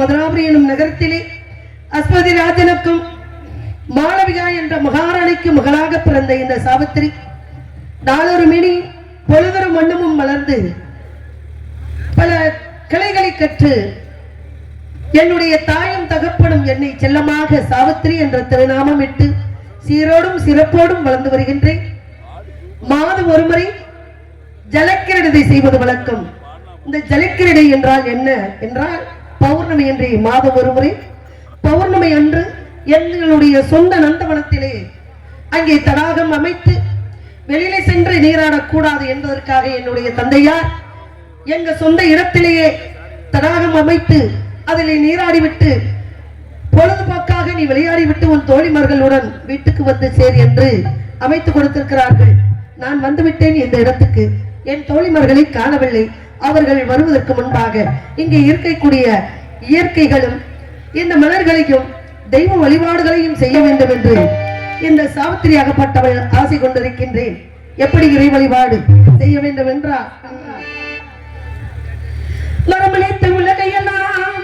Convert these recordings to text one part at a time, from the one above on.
மதுராபுரி எனும் நகரத்திலே அஸ்வதி ராஜனுக்கும் மாளவிகா என்ற மகாராணிக்கு மகளாக பிறந்த இந்த சாவித்திரி நாளொரு மினி பொழுதொரு மன்னமும் மலர்ந்து பல கிளைகளை கற்று என்னுடைய தாயும் தகப்பனும் என்னை செல்லமாக சாவித்திரி என்ற திருநாமம் இட்டு சீரோடும் சிறப்போடும் வளர்ந்து வருகின்றேன். மாதம் ஒருமுறை ஜலக்கிரடை செய்வது வழக்கம். இந்த ஜலக்கிரடை என்றால் என்ன என்றால் பௌர்ணமி என்று மாதம் ஒருமுறை பௌர்ணமி அன்று எங்களுடைய சொந்த நந்தவனத்திலே அங்கே தடாகம் அமைத்து வெளியிலே சென்று நீராடக்கூடாது என்பதற்காக என்னுடைய தந்தையார் எங்க சொந்த இடத்திலேயே தடாகம் அமைத்து அதிலே நீராடிவிட்டு பொழுதுபோக்காக நீ விளையாடிவிட்டு உன் தோழிமார்களுடன் வீட்டுக்கு வந்து சேர் என்று அமைத்து கொடுத்திருக்கிறார்கள். நான் வந்துவிட்டேன் இந்த இடத்துக்கு. என் தோழிமார்களை காணவில்லை. அவர்கள் வருவதற்கு முன்பாக இங்கே இருக்கக்கூடிய இயற்கைகளும் இந்த மலர்களையும் தெய்வ வழிபாடுகளையும் செய்ய வேண்டும் என்று இந்த சாவித்திரியாகப்பட்டவள் ஆசை கொண்டிருக்கின்றேன். எப்படி இறை வழிபாடு செய்ய வேண்டும் என்றால் மரமளித்த உலகையெல்லாம்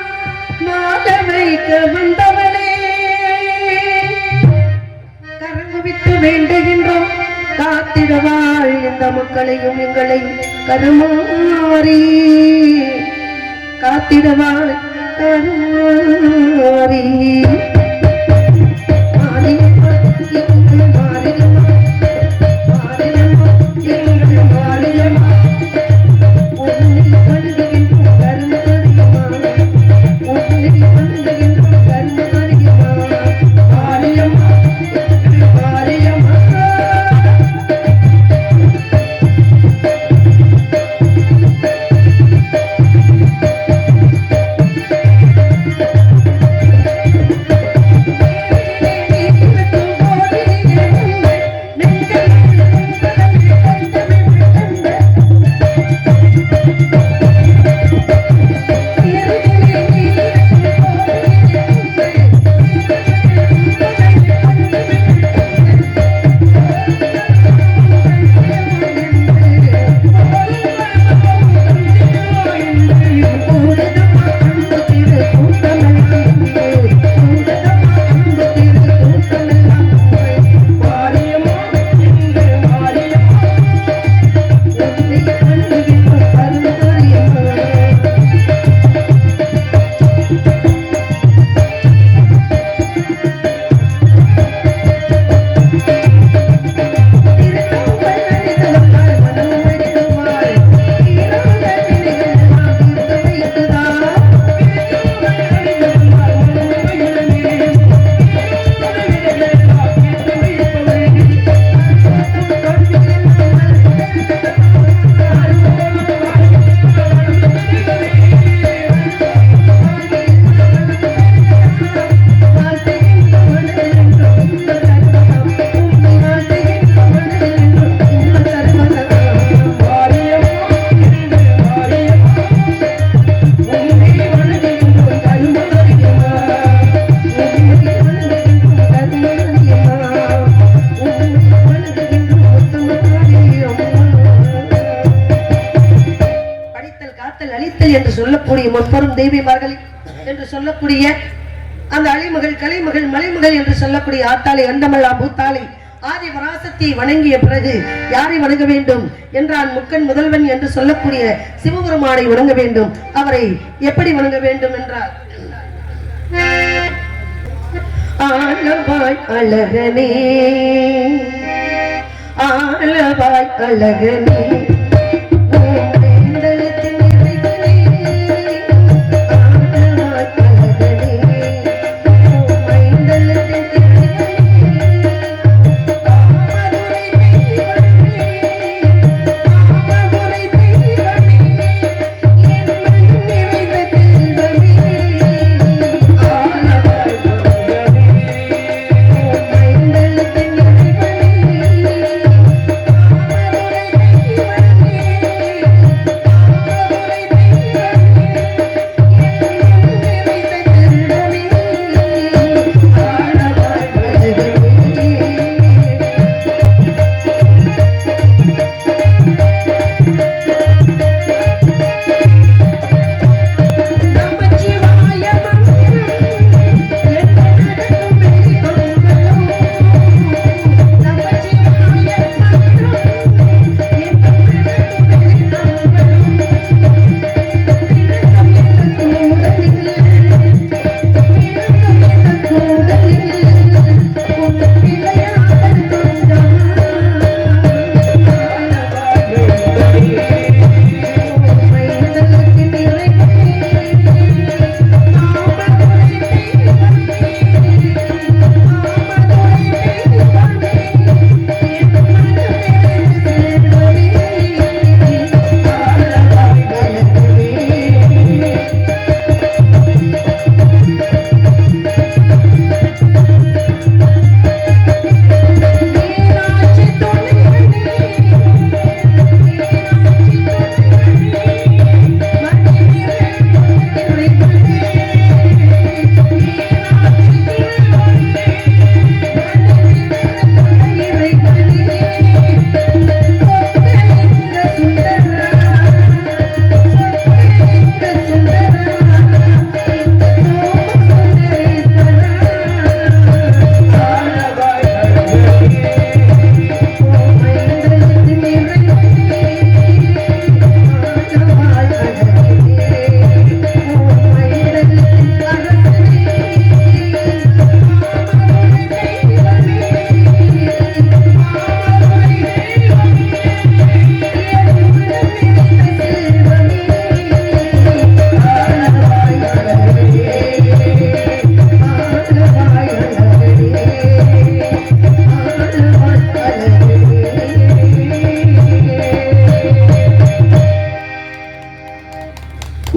நாட வைக்க வந்தவளே கரங்குவித்து வேண்டுகின்றோம். காத்திடவாள் இந்த மக்களையும் எங்களையும் கருமாறி காத்திடவாள் கருமாறி என்று சொல்லக்கூடிய முற்பெரும் தெய்வீமார்கள் என்று சொல்லக்கூடிய அந்த அழிமகள் கலைமகள் மலைமகள் என்று சொல்லக்கூடிய ஆத்தாளை அண்டமல்லா பூத்தாளை ஆதி பராசக்தியை வணங்கிய பிறகு யாரை வணங்க வேண்டும் என்றால் முக்கன் முதல்வன் என்று சொல்லக்கூடிய சிவபெருமானை வணங்க வேண்டும். அவரை எப்படி வணங்க வேண்டும் என்றால் ஆலவாய் அழகனே ஆலவாய் அழகனே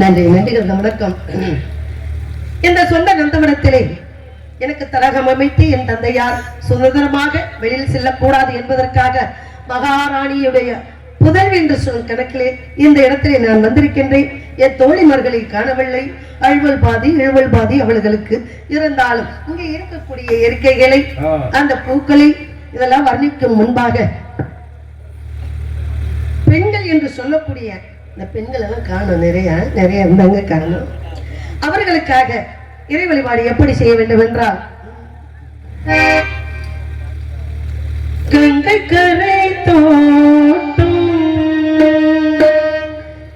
நன்றி நன்றிகள் வணக்கம். இந்த சொந்த நந்தவனத்திலே எனக்கு தரகம் அமைத்து என் தந்தையார் சுதந்திரமாக வெளியில் செல்லக்கூடாது என்பதற்காக மகாராணியுடைய புதல்வி என்று சொல் கணக்கிலே இந்த இடத்திலே நான் வந்திருக்கின்றேன். என் தோழிமார்களை காணவில்லை. அழுவல் பாதி இழுவல் பாதி அவர்களுக்கு இருந்தாலும் இங்கே இருக்கக்கூடிய இயற்கைகளை அந்த பூக்களை இதெல்லாம் வர்ணிக்கும் முன்பாக பெண்கள் என்று சொல்லக்கூடிய இந்த பெண்கள் எல்லாம் காணும், நிறைய இருந்தாங்க காணும். அவர்களுக்காக இறை வழிபாடு எப்படி செய்ய வேண்டும் என்றால், கங்கை கரை தோட்டும்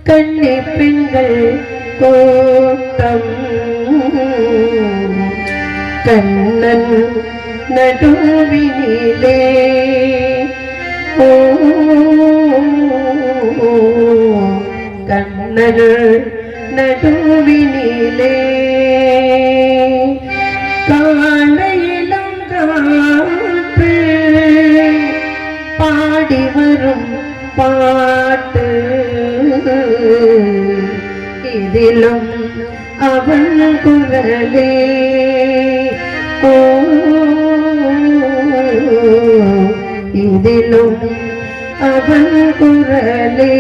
கண்ணி பெண்கள் கோட்டம் கண்ணன் நடுவினிலே ஓ கண்ணன் நடுவினிலே காலையிலும் காற்று பாடி வரும் பாட்டு இதிலும் அவன் குரலே ஓ இதிலும் அவன் குரலே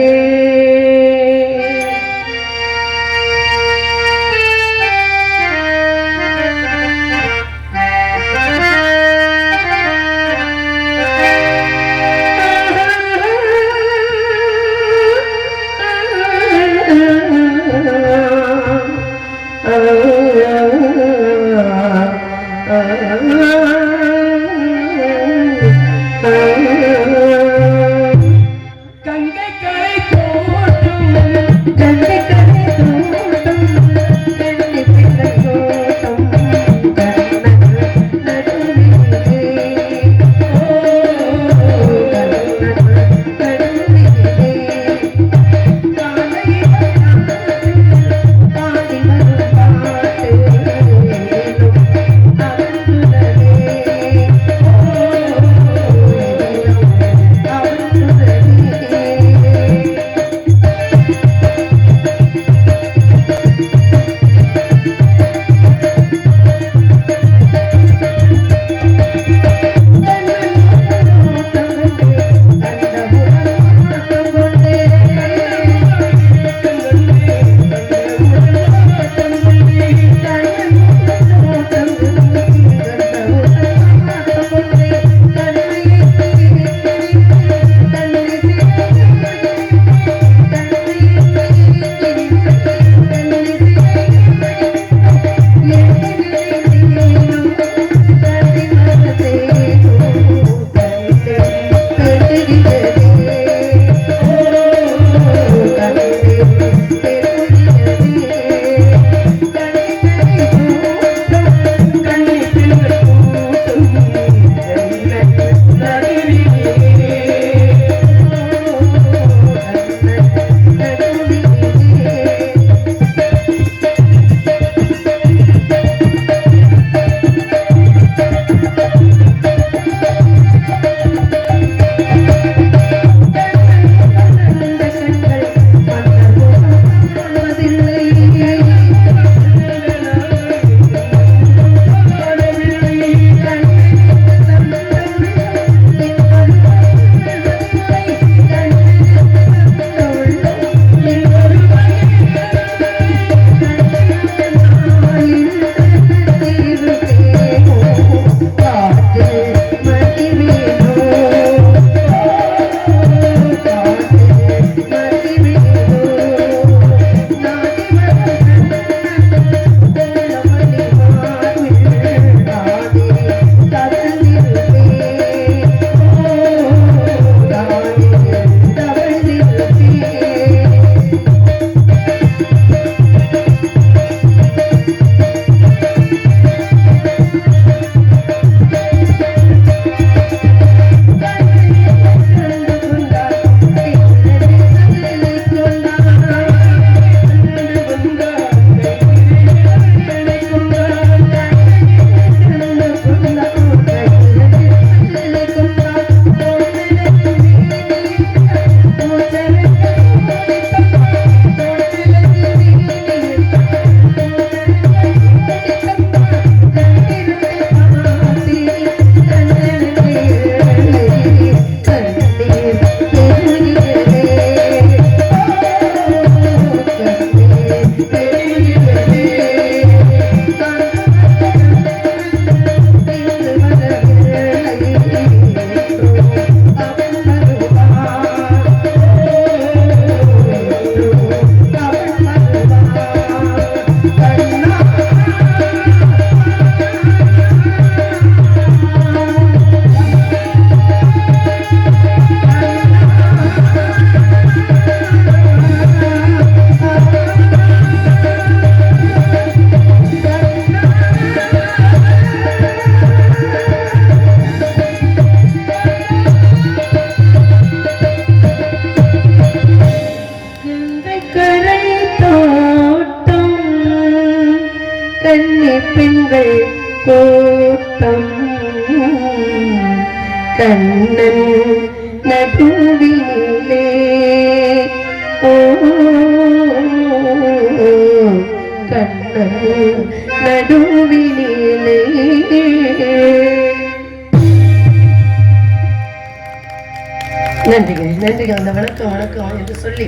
நன்றிங்க நன்றிங்க. அந்த வணக்கம் வணக்கம் என்று சொல்லி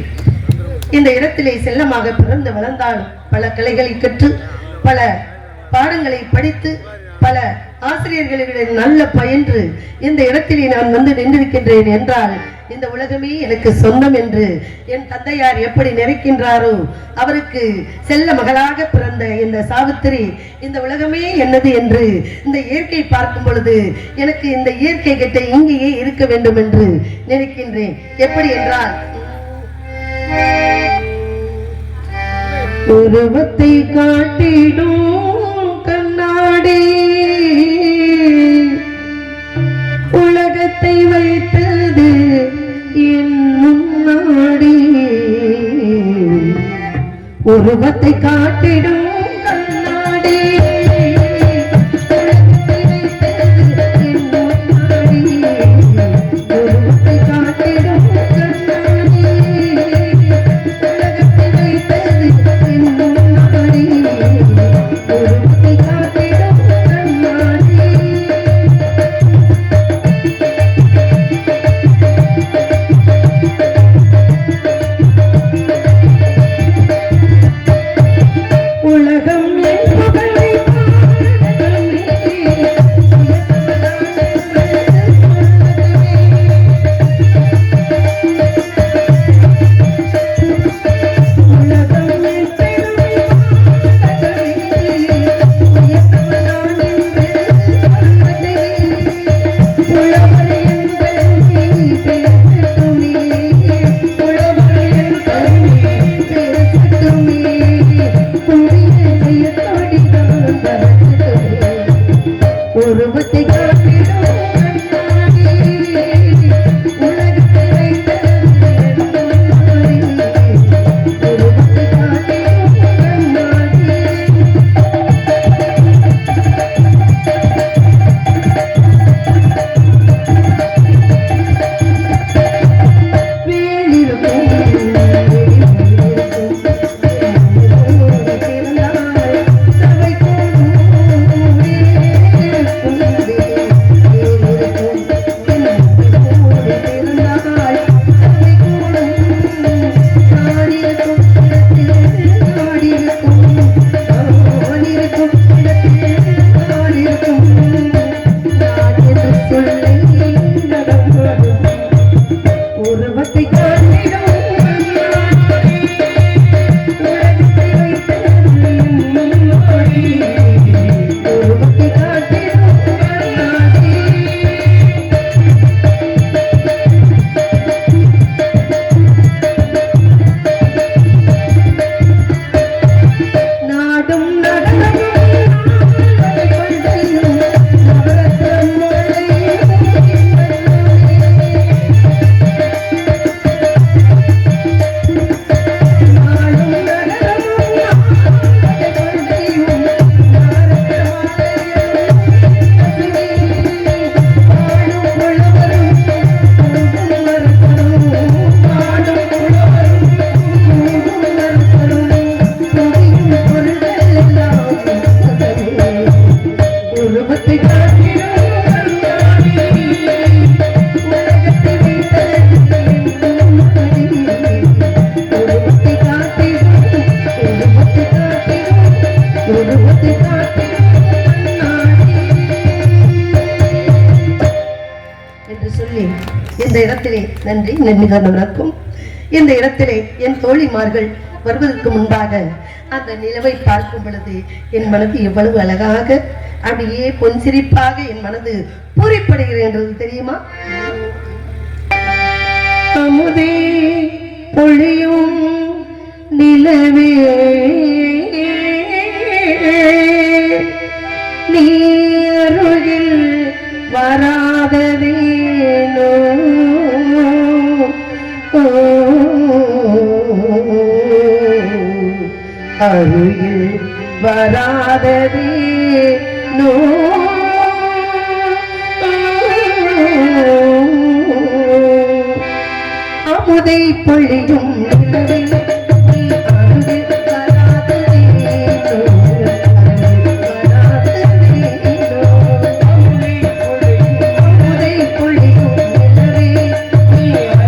இந்த இடத்திலே செல்லமாக பிறந்து வளர்ந்தாலும் பல கலைகளை கற்று பல பாடங்களை படித்து பல ஆசிரியர்களிடம் நல்ல பயின்று இந்த இடத்திலே நான் வந்து நின்றிருக்கின்றேன் என்றால் இந்த உலகமே எனக்கு சொந்தம் என்று என் தந்தையார் எப்படி நினைக்கின்றாரோ அவருக்கு செல்ல மகளாக பிறந்த இந்த சாவித்திரி இந்த உலகமே என்னது என்று இந்த இயற்கை பார்க்கும் பொழுது எனக்கு இந்த இயற்கை கிட்ட இங்கேயே இருக்க வேண்டும் என்று நினைக்கின்றேன். எப்படி என்றால் உருவத்தை காட்டிடும் கண்ணாடி உலகத்தை வைத்தது என் முன்னாடி உருவத்தை காட்டிடும் கண்ணாடி உலகத்தை வைத்தது என் முன்னாடி உருவத்தை காட்டிடும் கண்ணாடி உலகத்தை வைத்தது என் முன்னாடி உருவத்தை காட்டிடும் கண்ணாடி. இந்த இடத்திலே நன்றி நன்றிகளுக்கும் இந்த இடத்திலே என் தோழிமார்கள் வருவதற்கு முன்பாக அந்த நிலவை பார்க்கும் பொழுது என் மனது எவ்வளவு அழகாக அப்படியே பொன்சிரிப்பாக என் மனது பூரிப்படுகிறது தெரியுமா? அமுதே பொழியும் நிலவே நீ அருகில் வராததேனோ அருகில் வராததேனோ அமுதை பொழியும் நிலவே Yeah.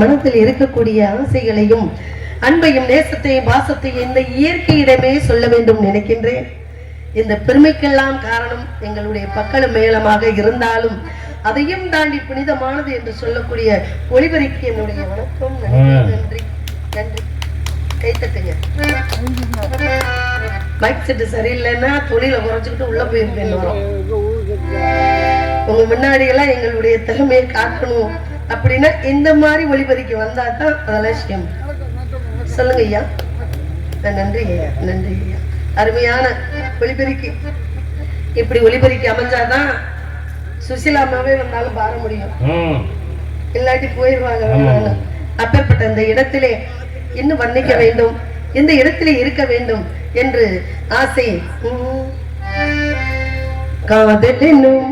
மனத்தில் இருக்கக்கூடிய ஆசைகளையும் அன்பையும் நேசத்தையும் பாசத்தையும் இந்த இயற்கையிடமே சொல்ல வேண்டும் நினைக்கின்றேன். இந்த பெருமைக்கெல்லாம் காரணம் எங்களுடைய பக்கல மேளமாக இருந்தாலும் அதையும் தாண்டி புனிதமானது என்று சொல்லக்கூடிய ஒளிபரிக்கு என்னுடைய வணக்கம். நன்றி நன்றி. கைத்தட்டுங்க. மைக் செட்டு சரியில்லைன்னா தொழில குறைச்சிக்கிட்டு உள்ள போயிருப்பேன். வரும் உங்க முன்னாடி எல்லாம் எங்களுடைய திறமையை காட்டணும் அப்படின்னா இந்த மாதிரி ஒளிபரிக்கு வந்தா தான் அதெல்லாம் விஷயம். சொல்லுங்க ஐயா. நன்றி ஐயா, நன்றி ஐயா. அருமையான ஒளிபெருக்கி. இப்படி ஒளிபெருக்கி அமைஞ்சாதான் சுசிலாமாவே வந்தாலும் பார முடியும், இல்லாட்டி போயிடுவாங்க. அப்பேற்பட்ட இந்த இடத்திலே இன்னும் வர்ணிக்க வேண்டும், இந்த இடத்திலே இருக்க வேண்டும் என்று ஆசை. காதலும்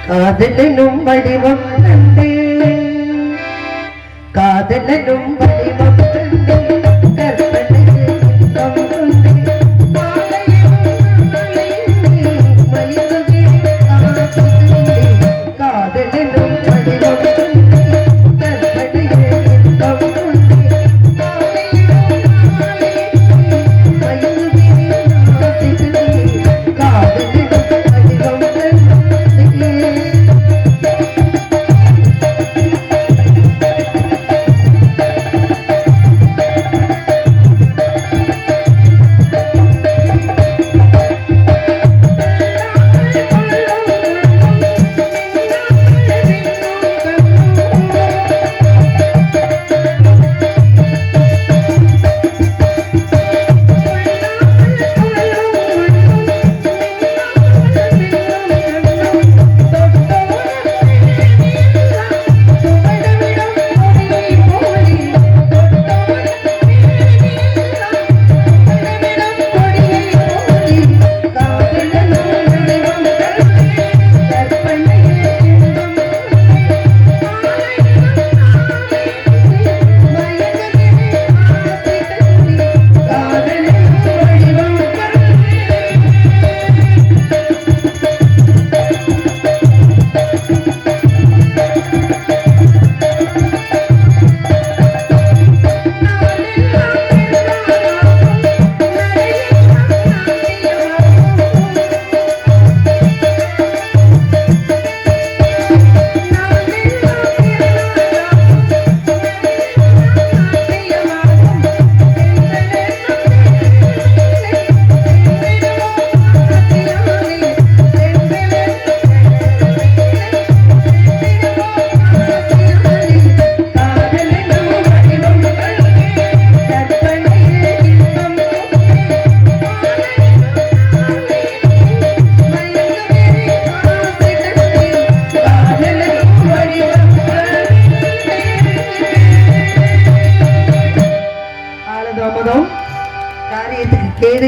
காதலும் வடிவம் கண்டே, காதலும் வடிவம் கண்டே,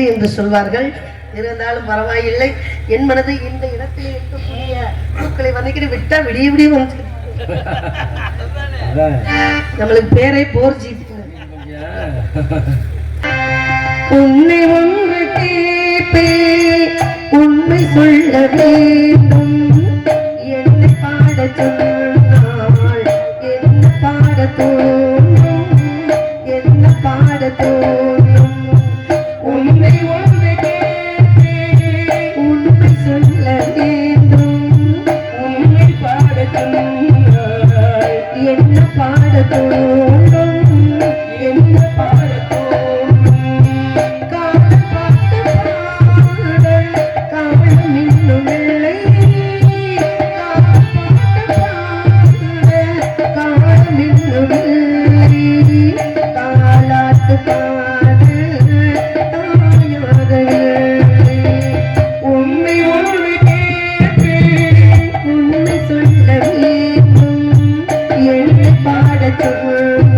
என்று சொல்வார்கள். இருந்தாலும் பரவாயில்லை, என் மனது இந்த இடத்திலே இருக்கக்கூடிய பூக்களை வந்திக்கிட்டு விட்டா விடிய விடிய வந்து நம்மளுக்கு பேரை போர்ஜி. உன்னை ஒன்று கேட்பே, உண்மை சொல்ல வேண்டும், என்னை பாட சொன்னால் என்ன பாட தோன்றும், என்ன பாட தோன்றும். உன்னை ஒன்று கேட்பே, உண்மை சொல்ல வேண்டும், உண்மை பாட சொன்னால் என்ன பாட தோன்றும், என்ன பாட தோன்றும். காதல் பாட்டு பாடல் காவலும் இன்னும் இல்லை, காதல் பாட்டு பாடல் காவலும் இன்னும் இல்லை. காலாட்டு பாடல் தாயாக உண்மை ஒன்று கேட்பேன், உண்மை சொல்ல வேண்டும், என்னை பாட சொல்.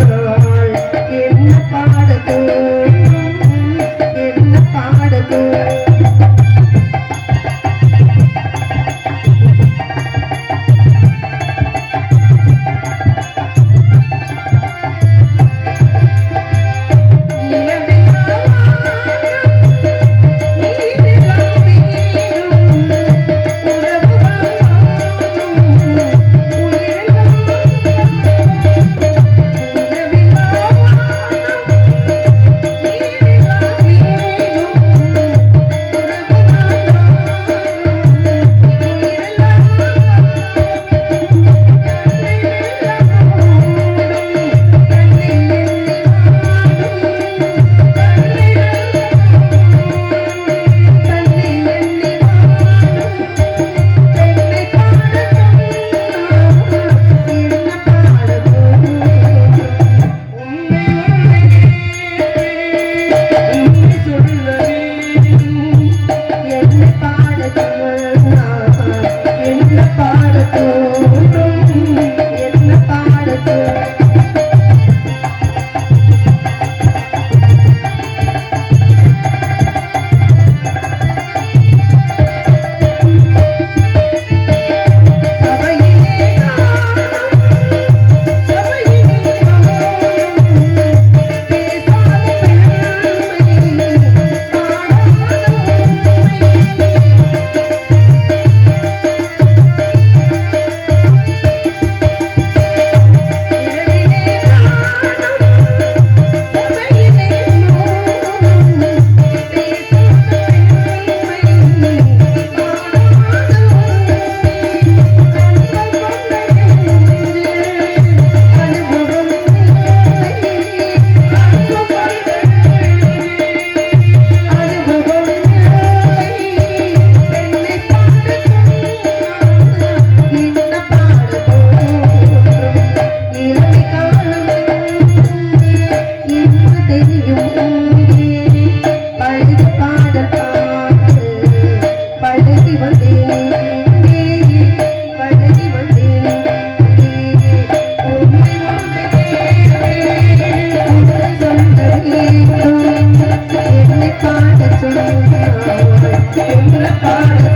பாட